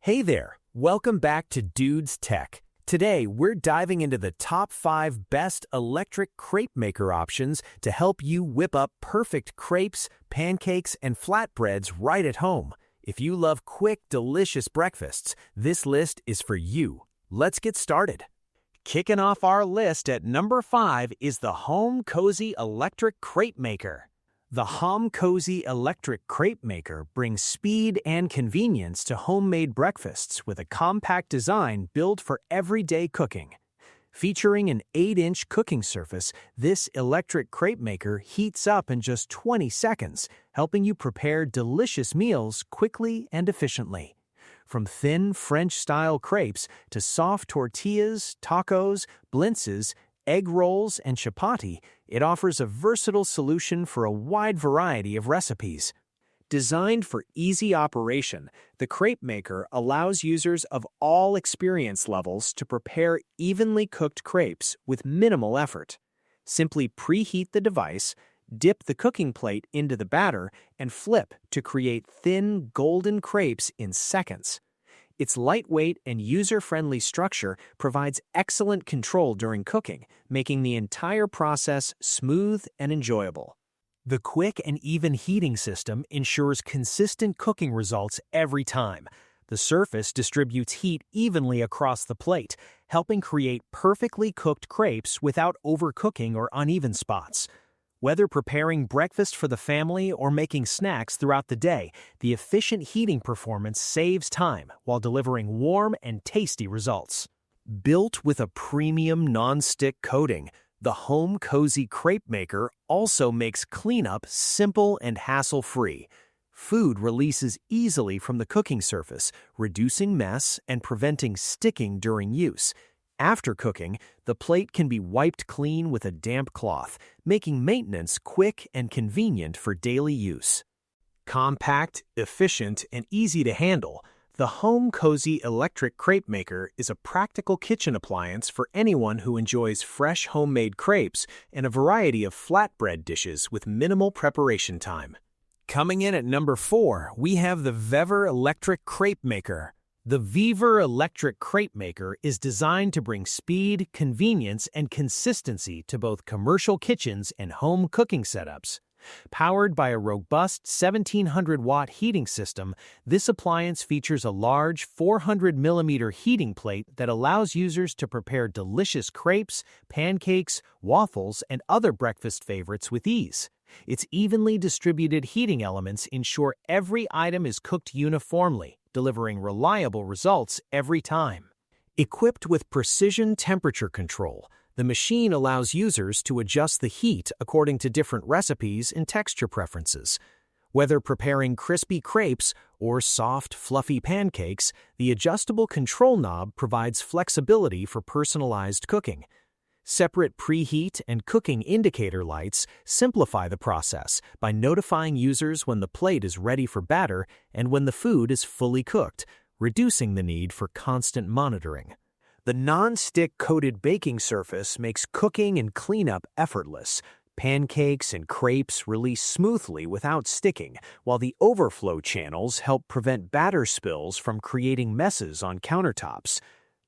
Hey there, welcome back to Dude's Tech. Today, we're diving into the top 5 best electric crepe maker options to help you whip up perfect crepes, pancakes, and flatbreads right at home. If you love quick, delicious breakfasts, this list is for you. Let's get started. Kicking off our list at number 5 is the HomCozy Electric Crepe Maker. The HomCozy Electric Crepe Maker brings speed and convenience to homemade breakfasts with a compact design built for everyday cooking. Featuring an 8-inch cooking surface, this electric crepe maker heats up in just 20 seconds, helping you prepare delicious meals quickly and efficiently. From thin French-style crepes to soft tortillas, tacos, blintzes, egg rolls, and chapati, it offers a versatile solution for a wide variety of recipes. Designed for easy operation, the crepe maker allows users of all experience levels to prepare evenly cooked crepes with minimal effort. Simply preheat the device, dip the cooking plate into the batter, and flip to create thin, golden crepes in seconds. Its lightweight and user-friendly structure provides excellent control during cooking, making the entire process smooth and enjoyable. The quick and even heating system ensures consistent cooking results every time. The surface distributes heat evenly across the plate, helping create perfectly cooked crepes without overcooking or uneven spots. Whether preparing breakfast for the family or making snacks throughout the day, the efficient heating performance saves time while delivering warm and tasty results. Built with a premium non-stick coating, the HomCozy Crepe Maker also makes cleanup simple and hassle-free. Food releases easily from the cooking surface, reducing mess and preventing sticking during use. After cooking, the plate can be wiped clean with a damp cloth, making maintenance quick and convenient for daily use. Compact, efficient, and easy to handle, the HomCozy Electric Crepe Maker is a practical kitchen appliance for anyone who enjoys fresh homemade crepes and a variety of flatbread dishes with minimal preparation time. Coming in at number 4, we have the Vevor Electric Crepe Maker. The Vevor Electric Crepe Maker is designed to bring speed, convenience, and consistency to both commercial kitchens and home cooking setups. Powered by a robust 1700-watt heating system, this appliance features a large 400mm heating plate that allows users to prepare delicious crepes, pancakes, waffles, and other breakfast favorites with ease. Its evenly distributed heating elements ensure every item is cooked uniformly, delivering reliable results every time. Equipped with precision temperature control, the machine allows users to adjust the heat according to different recipes and texture preferences. Whether preparing crispy crepes or soft, fluffy pancakes, the adjustable control knob provides flexibility for personalized cooking. Separate preheat and cooking indicator lights simplify the process by notifying users when the plate is ready for batter and when the food is fully cooked, reducing the need for constant monitoring. The non-stick coated baking surface makes cooking and cleanup effortless. Pancakes and crepes release smoothly without sticking, while the overflow channels help prevent batter spills from creating messes on countertops.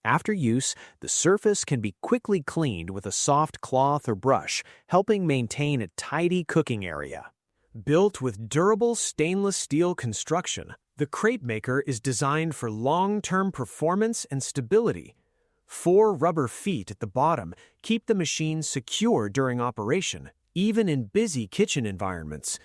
After use, the surface can be quickly cleaned with a soft cloth or brush, helping maintain a tidy cooking area. Built with durable stainless steel construction, the crepe maker is designed for long-term performance and stability. 4 rubber feet at the bottom keep the machine secure during operation, even in busy kitchen environments.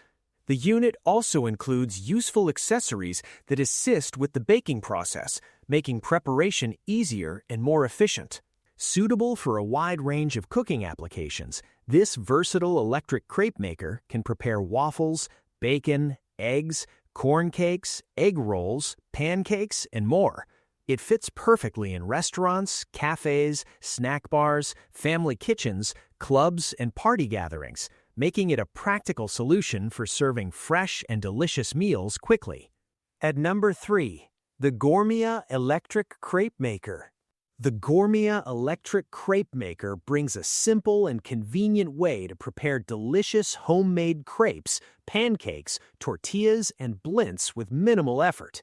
The unit also includes useful accessories that assist with the baking process, making preparation easier and more efficient. Suitable for a wide range of cooking applications, this versatile electric crepe maker can prepare waffles, bacon, eggs, corn cakes, egg rolls, pancakes, and more. It fits perfectly in restaurants, cafes, snack bars, family kitchens, clubs, and party gatherings, making it a practical solution for serving fresh and delicious meals quickly. At number 3, the Gourmia Electric Crepe Maker. The Gourmia Electric Crepe Maker brings a simple and convenient way to prepare delicious homemade crepes, pancakes, tortillas, and blints with minimal effort.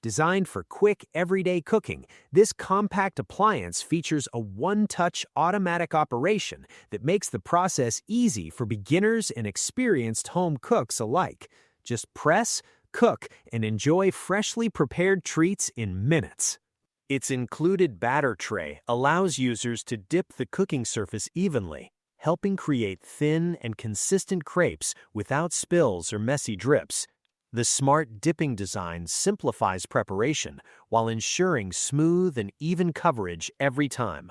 Designed for quick, everyday cooking, this compact appliance features a one-touch automatic operation that makes the process easy for beginners and experienced home cooks alike. Just press, cook, and enjoy freshly prepared treats in minutes. Its included batter tray allows users to dip the cooking surface evenly, helping create thin and consistent crepes without spills or messy drips. The smart dipping design simplifies preparation while ensuring smooth and even coverage every time.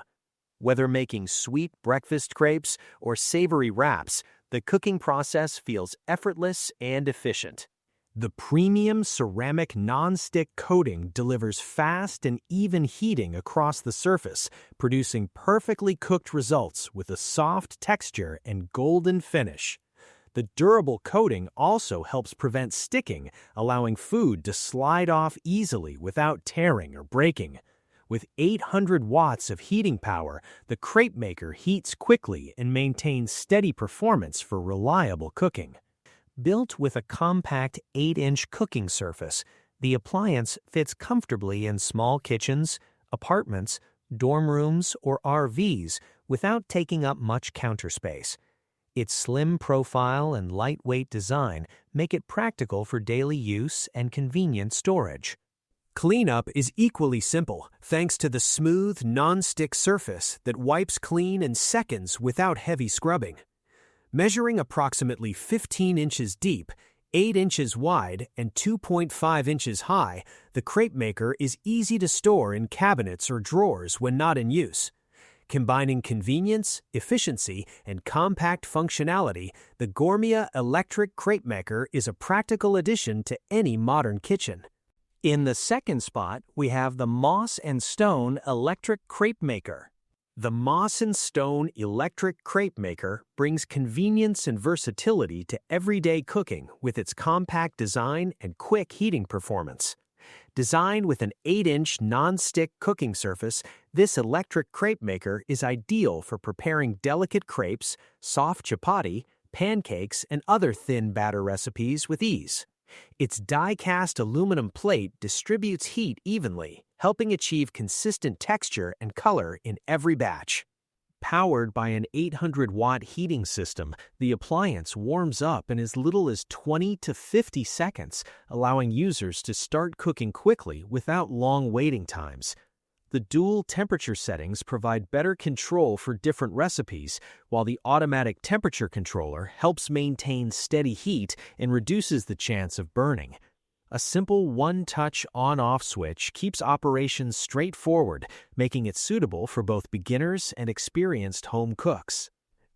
Whether making sweet breakfast crepes or savory wraps, the cooking process feels effortless and efficient. The premium ceramic non-stick coating delivers fast and even heating across the surface, producing perfectly cooked results with a soft texture and golden finish. The durable coating also helps prevent sticking, allowing food to slide off easily without tearing or breaking. With 800 watts of heating power, the crepe maker heats quickly and maintains steady performance for reliable cooking. Built with a compact 8-inch cooking surface, the appliance fits comfortably in small kitchens, apartments, dorm rooms, or RVs without taking up much counter space. Its slim profile and lightweight design make it practical for daily use and convenient storage. Cleanup is equally simple thanks to the smooth, non-stick surface that wipes clean in seconds without heavy scrubbing. Measuring approximately 15 inches deep, 8 inches wide, and 2.5 inches high, the crepe maker is easy to store in cabinets or drawers when not in use. Combining convenience, efficiency, and compact functionality, the Gourmia electric crepe maker is a practical addition to any modern kitchen. In the second spot, we have the Moss & Stone electric crepe maker. The Moss & Stone electric crepe maker brings convenience and versatility to everyday cooking with its compact design and quick heating performance. Designed with an 8-inch non-stick cooking surface, this electric crepe maker is ideal for preparing delicate crepes, soft chapati, pancakes, and other thin batter recipes with ease. Its die-cast aluminum plate distributes heat evenly, helping achieve consistent texture and color in every batch. Powered by an 800-watt heating system, the appliance warms up in as little as 20 to 50 seconds, allowing users to start cooking quickly without long waiting times. The dual temperature settings provide better control for different recipes, while the automatic temperature controller helps maintain steady heat and reduces the chance of burning. A simple one-touch on-off switch keeps operations straightforward, making it suitable for both beginners and experienced home cooks.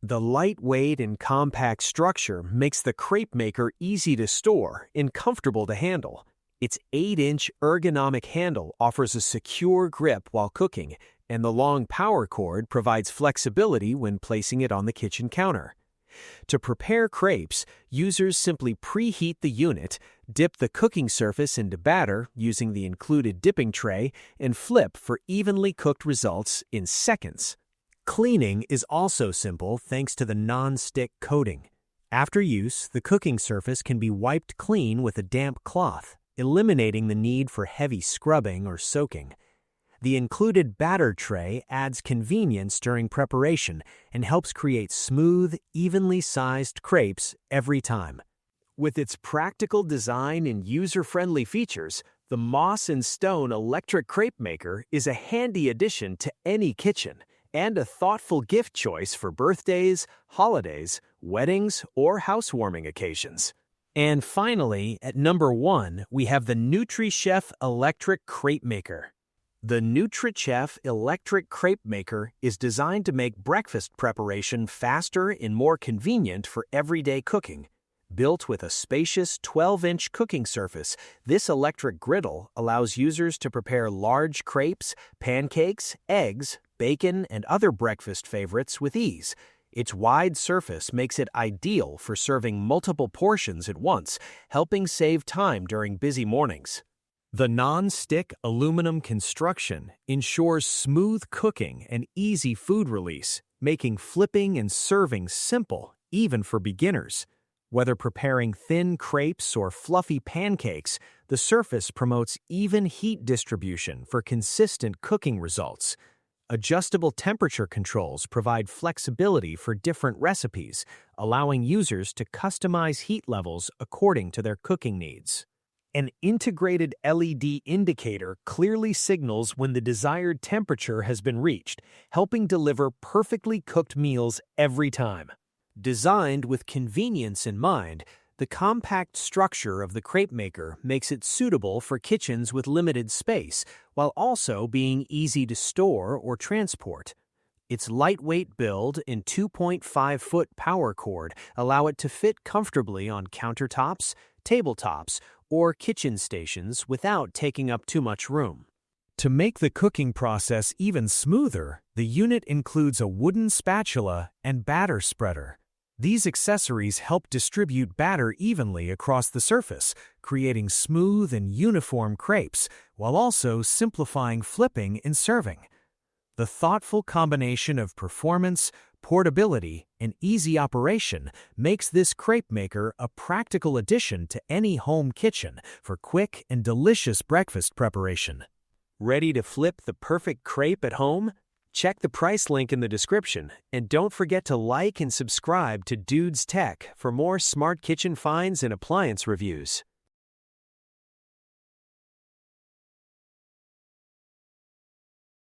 The lightweight and compact structure makes the crepe maker easy to store and comfortable to handle. Its 8-inch ergonomic handle offers a secure grip while cooking, and the long power cord provides flexibility when placing it on the kitchen counter. To prepare crepes, users simply preheat the unit, dip the cooking surface into batter using the included dipping tray, and flip for evenly cooked results in seconds. Cleaning is also simple thanks to the non-stick coating. After use, the cooking surface can be wiped clean with a damp cloth, eliminating the need for heavy scrubbing or soaking. The included batter tray adds convenience during preparation and helps create smooth, evenly sized crepes every time. With its practical design and user-friendly features, the Moss & Stone electric crepe maker is a handy addition to any kitchen and a thoughtful gift choice for birthdays, holidays, weddings, or housewarming occasions. And finally, at number 1, we have the Nutrichef electric crepe maker. The Nutrichef electric crepe maker is designed to make breakfast preparation faster and more convenient for everyday cooking. Built with a spacious 12-inch cooking surface, this electric griddle allows users to prepare large crepes, pancakes, eggs, bacon, and other breakfast favorites with ease. Its wide surface makes it ideal for serving multiple portions at once, helping save time during busy mornings. The non-stick aluminum construction ensures smooth cooking and easy food release, making flipping and serving simple, even for beginners. Whether preparing thin crepes or fluffy pancakes, the surface promotes even heat distribution for consistent cooking results. Adjustable temperature controls provide flexibility for different recipes, allowing users to customize heat levels according to their cooking needs. An integrated LED indicator clearly signals when the desired temperature has been reached, helping deliver perfectly cooked meals every time. Designed with convenience in mind, the compact structure of the crepe maker makes it suitable for kitchens with limited space, while also being easy to store or transport. Its lightweight build and 2.5-foot power cord allow it to fit comfortably on countertops, tabletops, or kitchen stations without taking up too much room. To make the cooking process even smoother, the unit includes a wooden spatula and batter spreader. These accessories help distribute batter evenly across the surface, creating smooth and uniform crepes, while also simplifying flipping and serving. The thoughtful combination of performance, portability, and easy operation makes this crepe maker a practical addition to any home kitchen for quick and delicious breakfast preparation. Ready to flip the perfect crepe at home? Check the price link in the description, and don't forget to like and subscribe to Dude's Tech for more smart kitchen finds and appliance reviews.